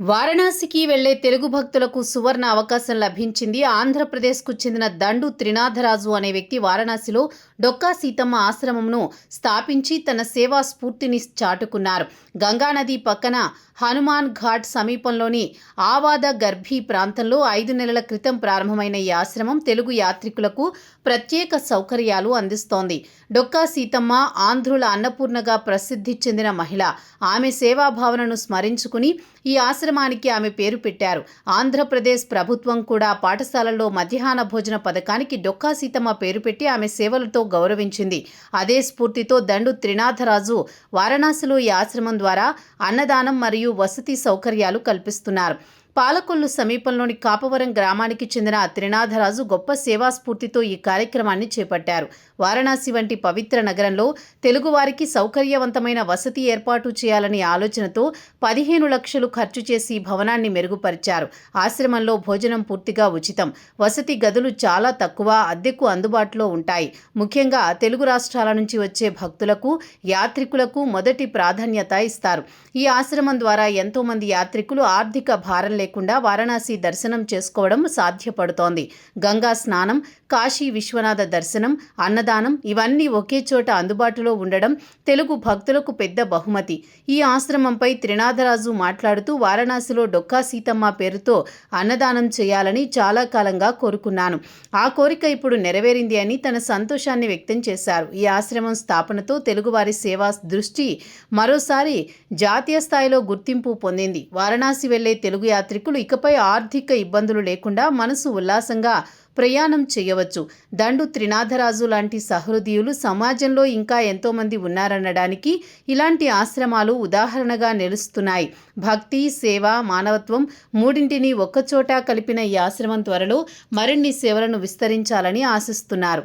వారణాసికి వెళ్లే తెలుగు భక్తులకు సువర్ణ అవకాశం లభించింది. ఆంధ్రప్రదేశ్కు చెందిన దండు త్రినాథరాజు అనే వ్యక్తి వారణాసిలో డొక్కా సీతమ్మ ఆశ్రమంను స్థాపించి తన సేవా స్ఫూర్తిని చాటుకున్నారు. గంగానది పక్కన హనుమాన్ ఘాట్ సమీపంలోని ఆవాద గర్భీ ప్రాంతంలో 5 నెలల క్రితం ప్రారంభమైన ఈ ఆశ్రమం తెలుగు యాత్రికులకు ప్రత్యేక సౌకర్యాలు అందిస్తోంది. డొక్కా సీతమ్మ ఆంధ్రుల అన్నపూర్ణగా ప్రసిద్ధి చెందిన మహిళ. ఆమె సేవాభావనను స్మరించుకుని ఈ ఆశ్రమానికి ఆమె పేరు పెట్టారు. ఆంధ్రప్రదేశ్ ప్రభుత్వం కూడా పాఠశాలల్లో మధ్యాహ్న భోజన పథకానికి డొక్కా సీతమ్మ పేరు పెట్టి ఆమె సేవలతో గౌరవించింది. అదే స్ఫూర్తితో దండు త్రినాథరాజు వారణాసిలో ఈ ఆశ్రమం ద్వారా అన్నదానం మరియు వసతి సౌకర్యాలు కల్పిస్తున్నారు. పాలకొల్లు సమీపంలోని కాపవరం గ్రామానికి చెందిన త్రినాథరాజు గొప్ప సేవా స్ఫూర్తితో ఈ కార్యక్రమాన్ని చేపట్టారు. వారణాసి వంటి పవిత్ర నగరంలో తెలుగువారికి సౌకర్యవంతమైన వసతి ఏర్పాటు చేయాలనే ఆలోచనతో 15 లక్షలు ఖర్చు చేసి భవనాన్ని మెరుగుపరిచారు. ఆశ్రమంలో భోజనం పూర్తిగా ఉచితం. వసతి గదులు చాలా తక్కువ అద్దెకు అందుబాటులో ఉంటాయి. ముఖ్యంగా తెలుగు రాష్ట్రాల నుంచి వచ్చే భక్తులకు, యాత్రికులకు మొదటి ప్రాధాన్యత ఇస్తారు. ఈ ఆశ్రమం ద్వారా ఎంతో మంది యాత్రికులు ఆర్థిక భారం లేకుండా వారణాసి దర్శనం చేసుకోవడం సాధ్యపడుతోంది. గంగా స్నానం, కాశీ విశ్వనాథ దర్శనం, అన్నదానం ఇవన్నీ ఒకే చోట అందుబాటులో ఉండడం తెలుగు భక్తులకు పెద్ద బహుమతి. ఈ ఆశ్రమంపై త్రినాథరాజు మాట్లాడుతూ వారణాసిలో డొక్కా సీతమ్మ పేరుతో అన్నదానం చేయాలని చాలా కాలంగా కోరుకున్నాను. ఆ కోరిక ఇప్పుడు నెరవేరింది అని తన సంతోషాన్ని వ్యక్తం చేశారు. ఈ ఆశ్రమం స్థాపనతో తెలుగువారి సేవా దృష్టి మరోసారి జాతీయ స్థాయిలో గుర్తింపు పొందింది. వారణాసి వెళ్లే తెలుగు యాత్రికులు ఇకపై ఆర్థిక ఇబ్బందులు లేకుండా మనసు ఉల్లాసంగా ప్రయాణం చేయవచ్చు. దండు త్రినాథరాజు లాంటి సహృదయులు సమాజంలో ఇంకా ఎంతోమంది ఉన్నారనడానికి ఇలాంటి ఆశ్రమాలు ఉదాహరణగా నిలుస్తున్నాయి. భక్తి, సేవ, మానవత్వం మూడింటిని ఒక్కచోట కలిపిన ఈ ఆశ్రమం త్వరలో మరిన్ని సేవలను విస్తరించాలని ఆశిస్తున్నారు.